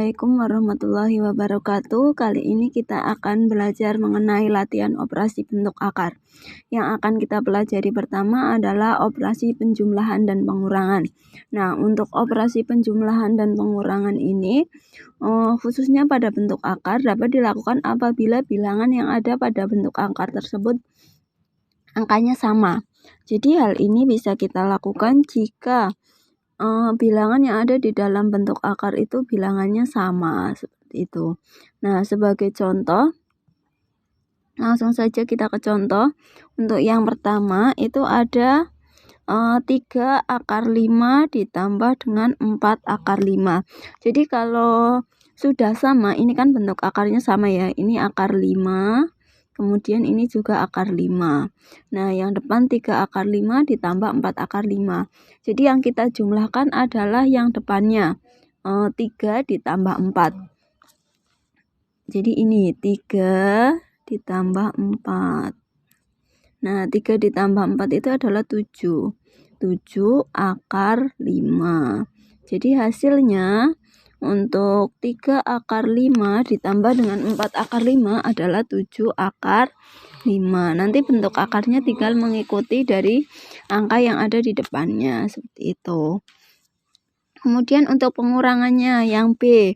Assalamualaikum warahmatullahi wabarakatuh. Kali ini kita akan belajar mengenai latihan operasi bentuk akar. Yang akan kita pelajari pertama adalah operasi penjumlahan dan pengurangan. Nah, untuk operasi penjumlahan dan pengurangan ini khususnya pada bentuk akar dapat dilakukan apabila bilangan yang ada pada bentuk akar tersebut angkanya sama. Jadi hal ini bisa kita lakukan jika bilangan yang ada di dalam bentuk akar itu bilangannya sama, seperti itu. Nah, sebagai contoh, langsung saja kita ke contoh. Untuk yang pertama itu ada 3 akar 5 ditambah dengan 4 akar 5. Jadi kalau sudah sama, ini kan bentuk akarnya sama ya, ini akar 5. Kemudian ini juga akar 5. Nah, yang depan 3 akar 5 ditambah 4 akar 5. Jadi yang kita jumlahkan adalah yang depannya 3 ditambah 4. Jadi ini 3 ditambah 4. Nah, 3 ditambah 4 itu adalah 7. 7 akar 5. Jadi hasilnya untuk 3 akar 5 ditambah dengan 4 akar 5 adalah 7 akar 5. Nanti bentuk akarnya tinggal mengikuti dari angka yang ada di depannya, seperti itu. Kemudian untuk pengurangannya yang B.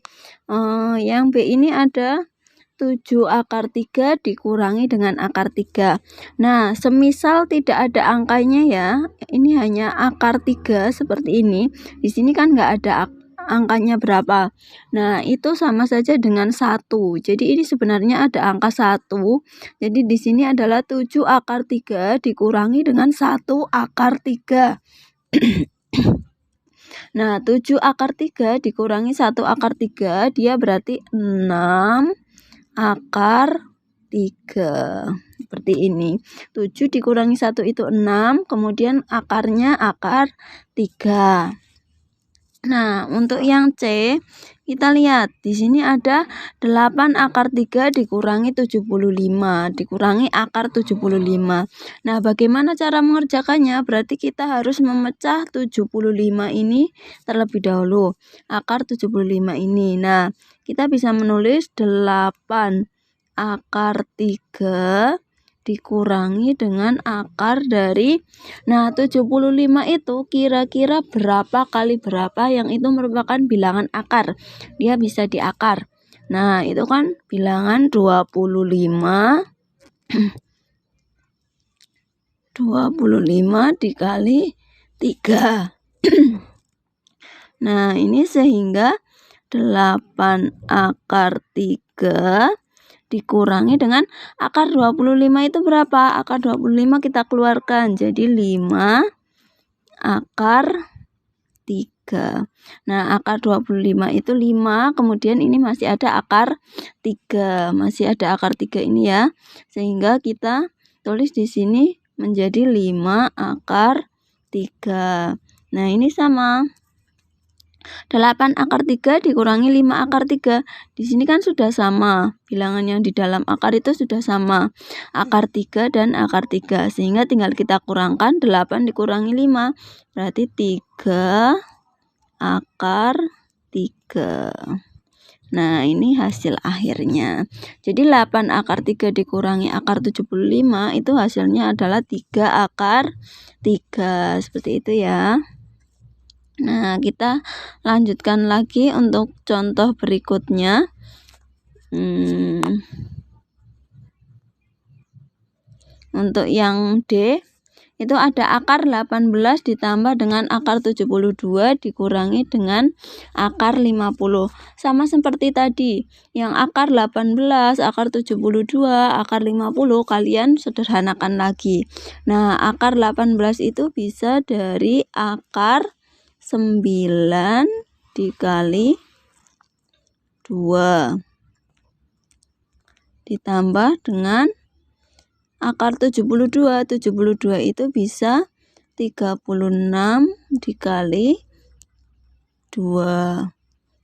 Yang B ini ada 7 akar 3 dikurangi dengan akar 3. Nah, semisal tidak ada angkanya ya, ini hanya akar 3 seperti ini. Di sini kan nggak ada angkanya berapa. Nah, itu sama saja dengan 1. Jadi ini sebenarnya ada angka 1. Jadi di sini adalah 7 akar 3 dikurangi dengan 1 akar 3. Nah, 7 akar 3 dikurangi 1 akar 3, dia berarti 6 akar 3. Seperti ini. 7 dikurangi 1 itu 6, kemudian akarnya akar 3. Nah, untuk yang C, kita lihat di sini ada 8 akar 3 dikurangi 75, dikurangi akar 75. Nah, bagaimana cara mengerjakannya? Berarti kita harus memecah 75 ini terlebih dahulu, akar 75 ini. Nah, kita bisa menulis 8 akar 3 dikurangi dengan akar dari 75 itu kira-kira berapa kali berapa, yang itu merupakan bilangan akar. Dia bisa diakar. Nah, itu kan bilangan 25 dikali 3. Nah, ini sehingga 8 akar 3 dikurangi dengan akar 25 itu berapa? Akar 25 kita keluarkan, jadi 5 akar 3. Nah, akar 25 itu 5, kemudian ini masih ada akar 3. Masih ada akar 3 ini ya. Sehingga kita tulis di sini menjadi 5 akar 3. Nah, ini sama. 8 akar 3 dikurangi 5 akar 3. Di sini kan sudah sama. Bilangan yang di dalam akar itu sudah sama. Akar 3 dan akar 3. Sehingga tinggal kita kurangkan 8 dikurangi 5. Berarti 3 akar 3. Nah, ini hasil akhirnya. Jadi 8 akar 3 dikurangi akar 75 itu hasilnya adalah 3 akar 3. Seperti itu ya. Nah, kita lanjutkan lagi untuk contoh berikutnya. Untuk yang D, itu ada akar 18 ditambah dengan akar 72 dikurangi dengan akar 50. Sama seperti tadi, yang akar 18, akar 72, akar 50 kalian sederhanakan lagi. Nah, akar 18 itu bisa dari akar 9 dikali 2 ditambah dengan akar 72. 72 itu bisa 36 dikali 2.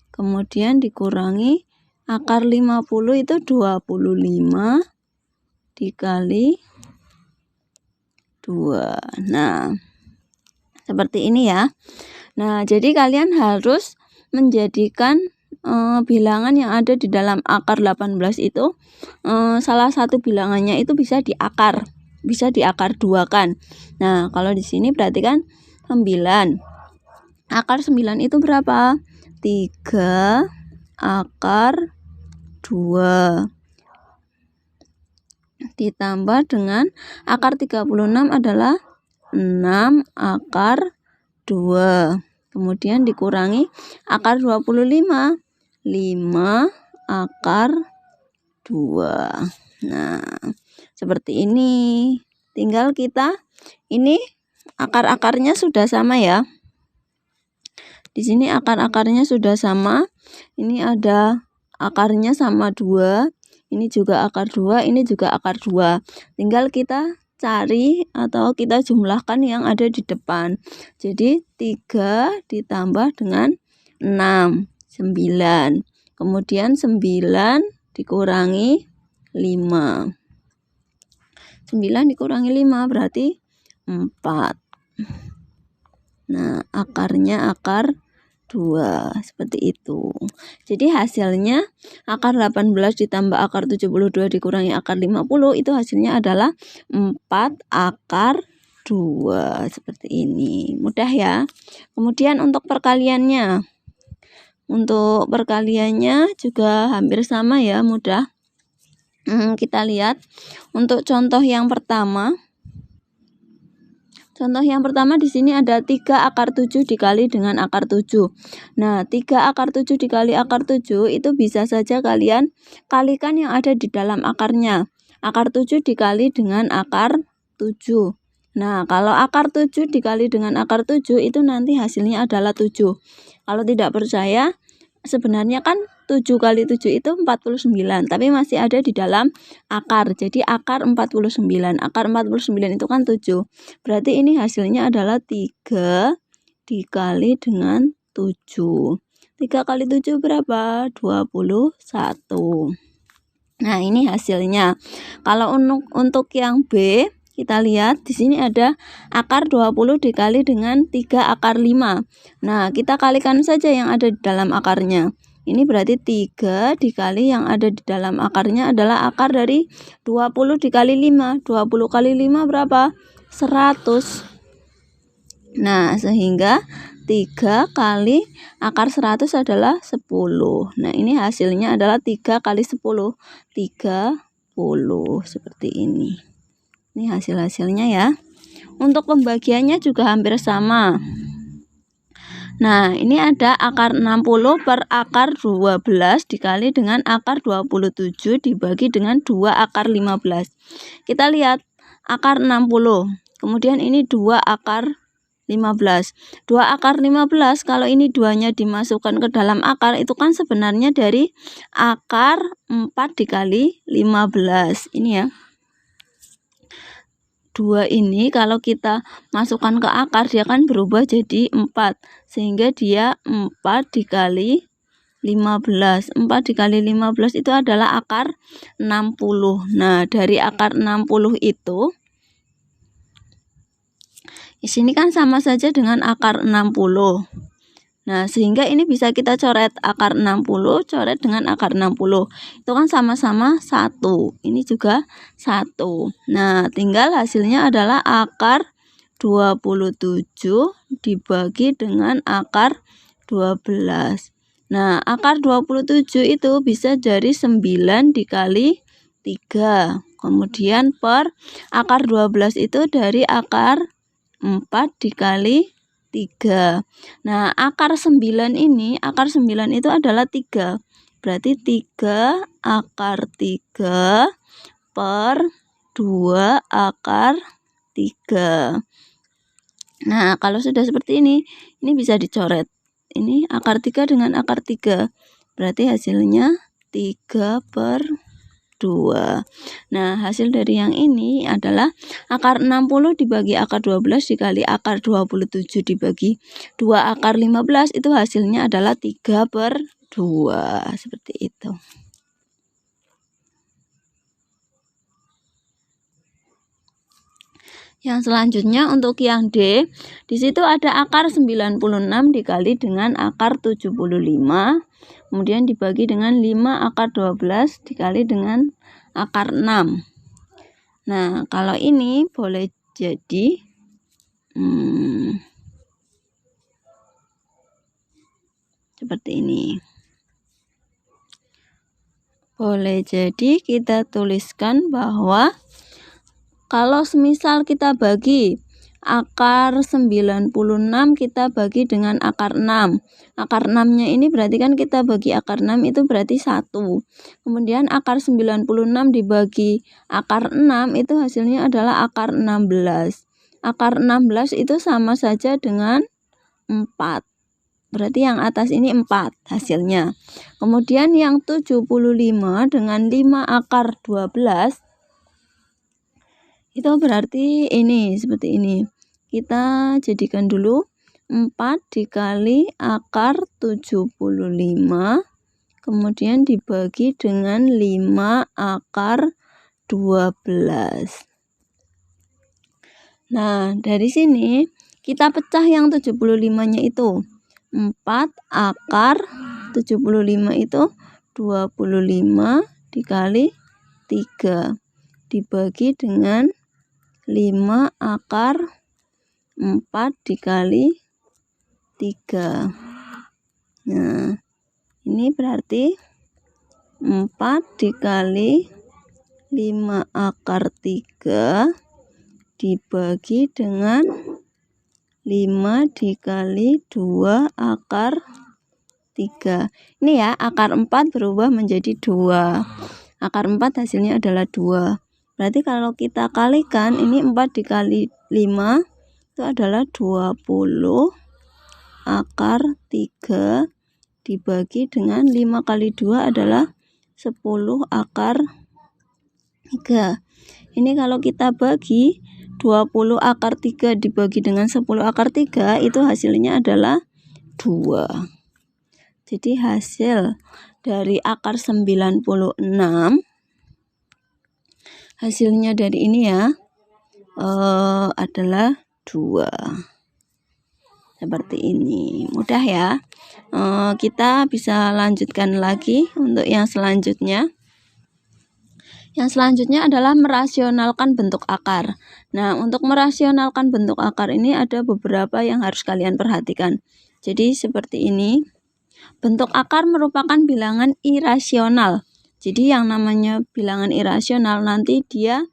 Kemudian dikurangi akar 50 itu 25 dikali 2. Nah, seperti ini ya. Nah, jadi kalian harus menjadikan bilangan yang ada di dalam akar 18 itu salah satu bilangannya itu bisa diakar 2 kan. Nah, kalau di sini berarti kan 9. Akar 9 itu berapa? 3 akar 2 ditambah dengan akar 36 adalah 6 akar 2. Kemudian dikurangi akar 25, 5 akar 2. Nah, seperti ini. Tinggal kita, ini akar-akarnya sudah sama ya. Di sini akar-akarnya sudah sama. Ini ada akarnya sama 2. Ini juga akar 2, ini juga akar 2. Tinggal kita cari atau kita jumlahkan yang ada di depan. Jadi 3 ditambah dengan 6, 9. Kemudian 9 dikurangi 5. 9 dikurangi 5 berarti 4. Nah, akarnya akar 2, seperti itu. Jadi hasilnya akar 18 ditambah akar 72 dikurangi akar 50 itu hasilnya adalah 4 akar 2, seperti ini. Mudah ya. Kemudian untuk perkaliannya. Untuk perkaliannya juga hampir sama ya, mudah. Kita lihat untuk contoh yang pertama. Contoh yang pertama di sini ada 3 akar 7 dikali dengan akar 7. Nah, 3 akar 7 dikali akar 7 itu bisa saja kalian kalikan yang ada di dalam akarnya. Akar 7 dikali dengan akar 7. Nah, kalau akar 7 dikali dengan akar 7 itu nanti hasilnya adalah 7. Kalau tidak percaya, sebenarnya kan 7 kali 7 itu 49, tapi masih ada di dalam akar. Jadi akar 49. Akar 49 itu kan 7. Berarti ini hasilnya adalah 3 dikali dengan 7. 3 kali 7 berapa? 21. Nah, ini hasilnya. Kalau untuk yang B, kita lihat di sini ada akar 20 dikali dengan 3 akar 5. Nah, kita kalikan saja yang ada di dalam akarnya. Ini berarti 3 dikali yang ada di dalam akarnya adalah akar dari 20 dikali 5. 20 kali 5 berapa? 100. Nah, sehingga 3 kali akar 100 adalah 10. Nah, ini hasilnya adalah 3 kali 10. 30. Seperti ini. Ini hasil-hasilnya ya. Untuk pembagiannya juga hampir sama. Nah, ini ada akar 60 per akar 12 dikali dengan akar 27 dibagi dengan 2 akar 15. Kita lihat akar 60. Kemudian ini 2 akar 15. 2 akar 15 kalau ini 2-nya dimasukkan ke dalam akar itu kan sebenarnya dari akar 4 dikali 15. Ini ya. 2 ini kalau kita masukkan ke akar dia kan berubah jadi 4. Sehingga dia 4 dikali 15. 4 dikali 15 itu adalah akar 60. Nah, dari akar 60 itu di sini kan sama saja dengan akar 60. Nah, sehingga ini bisa kita coret akar 60, coret dengan akar 60. Itu kan sama-sama 1. Ini juga 1. Nah, tinggal hasilnya adalah akar 27 dibagi dengan akar 12. Nah, akar 27 itu bisa dari 9 dikali 3. Kemudian per akar 12 itu dari akar 4 dikali 3. Nah, akar 9 itu adalah 3. Berarti 3 akar 3 per 2 akar 3. Nah, kalau sudah seperti ini bisa dicoret. Ini akar 3 dengan akar 3. Berarti hasilnya 3 per 2. Nah, hasil dari yang ini adalah akar 60 dibagi akar 12 dikali akar 27 dibagi 2 akar 15 itu hasilnya adalah 3 per 2. Seperti itu. Yang selanjutnya untuk yang D, di situ ada akar 96 dikali dengan akar 75 kemudian dibagi dengan 5 akar 12 dikali dengan akar 6. Nah, kalau ini boleh jadi seperti ini. Boleh jadi kita tuliskan bahwa kalau semisal kita bagi akar 96 kita bagi dengan akar 6. Akar 6-nya ini berarti kan kita bagi akar 6 itu berarti 1. Kemudian akar 96 dibagi akar 6 itu hasilnya adalah akar 16. Akar 16 itu sama saja dengan 4. Berarti yang atas ini 4 hasilnya. Kemudian yang 75 dengan 5 akar 12 itu berarti ini seperti ini. Kita jadikan dulu 4 dikali akar 75 kemudian dibagi dengan 5 akar 12. Nah, dari sini kita pecah yang 75-nya itu. 4 akar 75 itu 25 dikali 3 dibagi dengan 5 akar 4 dikali 3. Nah, ini berarti 4 dikali 5 akar 3 dibagi dengan 5 dikali 2 akar 3. Ini ya, akar 4 berubah menjadi 2. Akar 4 hasilnya adalah 2. Berarti kalau kita kalikan, ini 4 dikali 5 itu adalah 20 akar 3 dibagi dengan 5 kali 2 adalah 10 akar 3. Ini kalau kita bagi 20 akar 3 dibagi dengan 10 akar 3 itu hasilnya adalah 2. Jadi hasil dari akar 96 hasilnya dari ini ya adalah 2. Seperti ini. Mudah ya. Kita bisa lanjutkan lagi untuk yang selanjutnya. Yang selanjutnya adalah merasionalkan bentuk akar. Nah, untuk merasionalkan bentuk akar ini ada beberapa yang harus kalian perhatikan. Jadi seperti ini. Bentuk akar merupakan bilangan irasional. Jadi yang namanya bilangan irasional nanti dia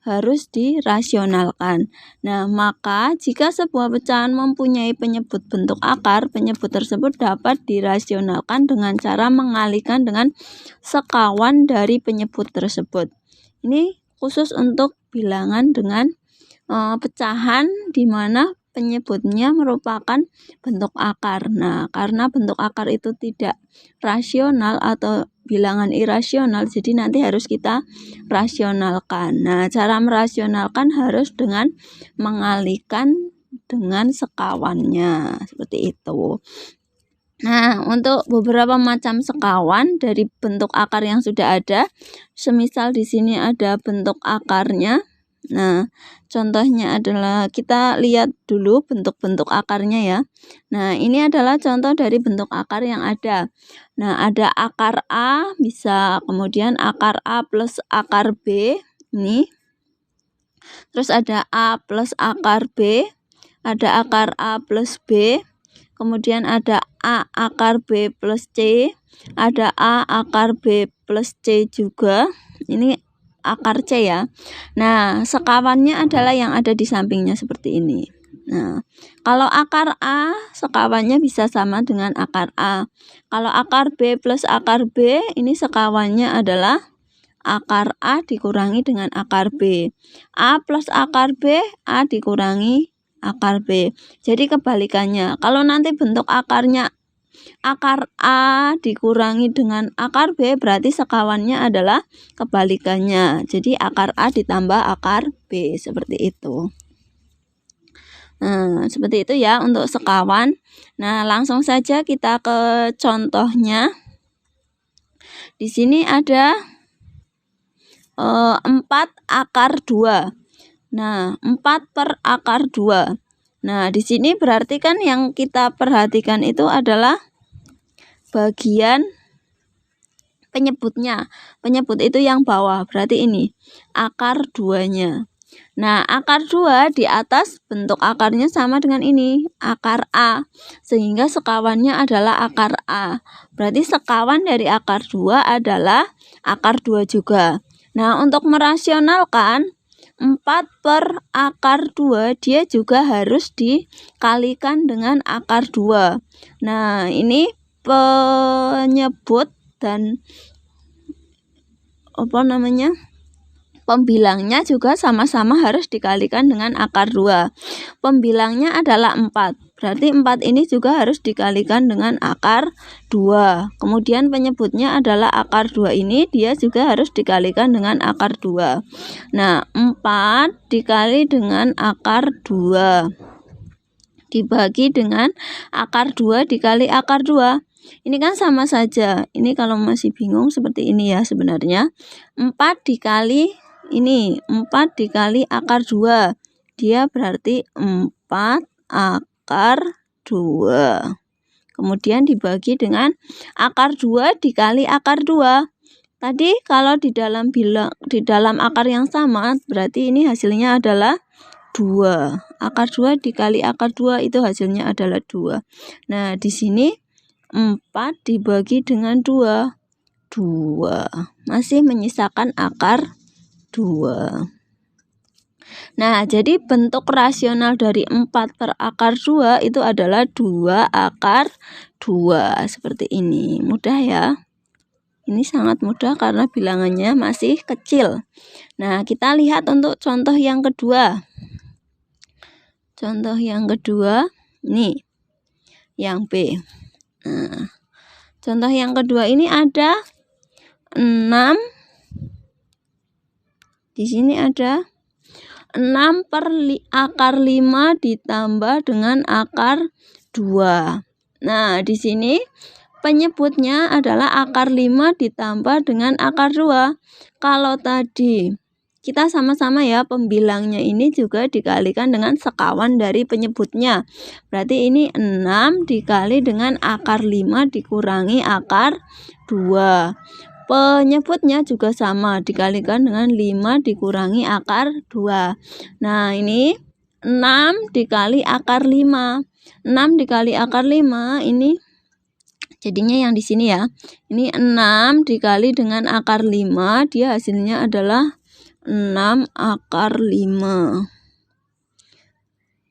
harus dirasionalkan. Nah, maka jika sebuah pecahan mempunyai penyebut bentuk akar, penyebut tersebut dapat dirasionalkan dengan cara mengalihkan dengan sekawan dari penyebut tersebut. Ini khusus untuk bilangan dengan pecahan di mana penyebutnya merupakan bentuk akar. Nah, karena bentuk akar itu tidak rasional atau bilangan irasional, jadi nanti harus kita rasionalkan. Nah, cara merasionalkan harus dengan mengalihkan dengan sekawannya, seperti itu. Nah, untuk beberapa macam sekawan dari bentuk akar yang sudah ada, semisal di sini ada bentuk akarnya. Nah, contohnya adalah kita lihat dulu bentuk-bentuk akarnya ya. Nah, ini adalah contoh dari bentuk akar yang ada. Nah, ada akar A, bisa kemudian akar A plus akar B, ini. Terus ada A plus akar B, ada akar A plus B, kemudian ada A akar B plus C, ada A akar B plus C juga. Ini akar C ya. Nah, sekawannya adalah yang ada di sampingnya seperti ini. Nah, kalau akar A, sekawannya bisa sama dengan akar A. Kalau akar B plus akar B, ini sekawannya adalah akar A dikurangi dengan akar B. A plus akar B, A dikurangi akar B. Jadi kebalikannya, kalau nanti bentuk akarnya akar A dikurangi dengan akar B, berarti sekawannya adalah kebalikannya. Jadi akar A ditambah akar B, seperti itu. Nah, seperti itu ya untuk sekawan. Nah, langsung saja kita ke contohnya. Di sini ada 4 akar 2. Nah, 4 per akar 2. Nah, di sini berarti kan yang kita perhatikan itu adalah bagian penyebutnya. Penyebut itu yang bawah, berarti ini akar 2-nya. Nah, akar 2 di atas bentuk akarnya sama dengan ini, akar A. Sehingga sekawannya adalah akar A. Berarti sekawan dari akar 2 adalah akar 2 juga. Nah, untuk merasionalkan 4 per akar 2 dia juga harus dikalikan dengan akar 2. Nah, ini penyebut dan pembilangnya juga sama-sama harus dikalikan dengan akar 2. Pembilangnya adalah 4. Berarti 4 ini juga harus dikalikan dengan akar 2. Kemudian penyebutnya adalah akar 2 ini, dia juga harus dikalikan dengan akar 2. Nah, 4 dikali dengan akar 2 dibagi dengan akar 2 dikali akar 2. Ini kan sama saja. Ini kalau masih bingung seperti ini ya sebenarnya. 4 dikali ini, 4 dikali akar 2. Dia berarti 4 akar 2. Kemudian dibagi dengan akar 2 dikali akar 2. Tadi kalau di dalam akar yang sama, berarti ini hasilnya adalah 2. Akar 2 dikali akar 2 itu hasilnya adalah 2. Nah, di sini 4 dibagi dengan 2. 2. Masih menyisakan akar 2. Nah, jadi bentuk rasional dari 4 per akar 2 itu adalah 2 akar 2. Seperti ini. Mudah ya? Ini sangat mudah karena bilangannya masih kecil. Nah, kita lihat untuk contoh yang kedua. Contoh yang kedua, ini yang B. Nah, contoh yang kedua ini ada 6. Di sini ada 6 per akar 5 ditambah dengan akar 2. Nah, di sini penyebutnya adalah akar 5 ditambah dengan akar 2. Kalau tadi kita sama-sama ya, pembilangnya ini juga dikalikan dengan sekawan dari penyebutnya. Berarti ini 6 dikali dengan akar 5 dikurangi akar 2. Penyebutnya juga sama, dikalikan dengan 5 dikurangi akar 2. Nah, ini 6 dikali akar 5. 6 dikali akar 5 ini jadinya yang di sini ya. Ini 6 dikali dengan akar 5, dia hasilnya adalah 6 akar 5.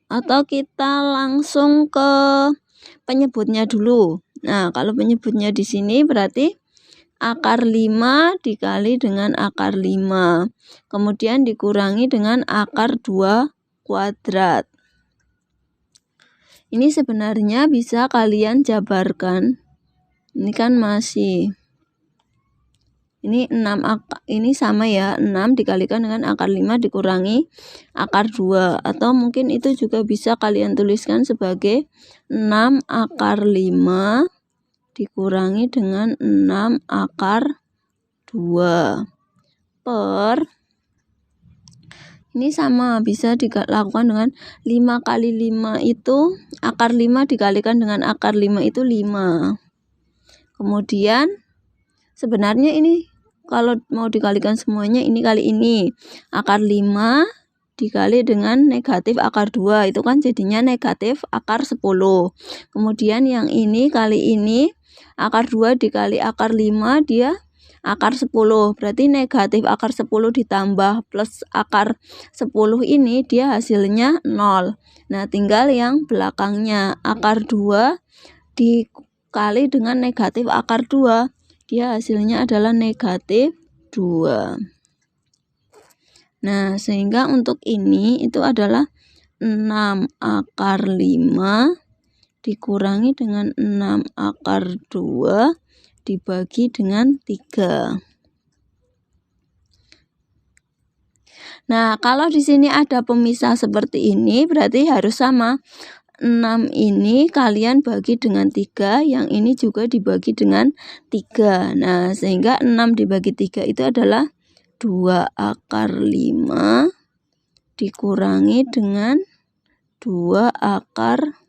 Atau kita langsung ke penyebutnya dulu. Nah, kalau penyebutnya di sini berarti akar 5 dikali dengan akar 5. Kemudian dikurangi dengan akar 2 kuadrat. Ini sebenarnya bisa kalian jabarkan. Ini kan masih ini 6 ini sama ya, 6 dikalikan dengan akar 5 dikurangi akar 2. Atau mungkin itu juga bisa kalian tuliskan sebagai 6 akar 5 dikurangi dengan 6 akar 2 per, ini sama bisa dilakukan dengan 5 kali 5 itu, akar 5 dikalikan dengan akar 5 itu 5. Kemudian sebenarnya ini kalau mau dikalikan semuanya ini kali ini, akar 5 dikali dengan negatif akar 2 itu kan jadinya negatif akar 10. Kemudian yang ini kali ini, akar 2 dikali akar 5 dia akar 10. Berarti negatif akar 10 ditambah plus akar 10 ini dia hasilnya 0. Nah, tinggal yang belakangnya akar 2 dikali dengan negatif akar 2. Dia hasilnya adalah negatif 2. Nah, sehingga untuk ini itu adalah 6 akar 5 dikurangi dengan 6 akar 2 dibagi dengan 3. Nah, kalau di sini ada pemisah seperti ini berarti harus sama. 6 ini kalian bagi dengan 3, yang ini juga dibagi dengan 3. Nah, sehingga 6 dibagi 3 itu adalah 2 akar 5 dikurangi dengan 2 akar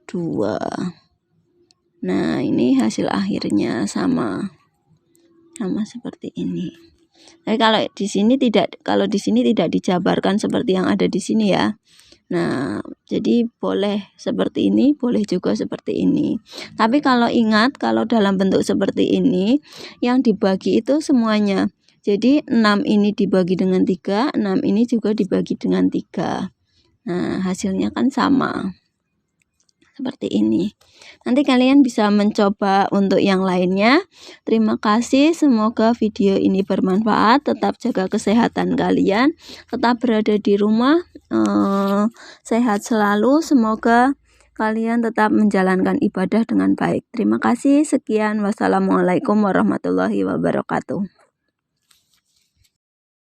2. Nah, ini hasil akhirnya sama seperti ini. Tapi kalau di sini tidak dijabarkan seperti yang ada di sini ya. Nah, jadi boleh seperti ini, boleh juga seperti ini. Tapi kalau ingat, kalau dalam bentuk seperti ini, yang dibagi itu semuanya. Jadi 6 ini dibagi dengan 3, 6 ini juga dibagi dengan 3. Nah, hasilnya kan sama. Seperti ini. Nanti kalian bisa mencoba untuk yang lainnya. Terima kasih, semoga video ini bermanfaat. Tetap jaga kesehatan kalian, tetap berada di rumah, sehat selalu. Semoga kalian tetap menjalankan ibadah dengan baik. Terima kasih, sekian. Wassalamualaikum warahmatullahi wabarakatuh.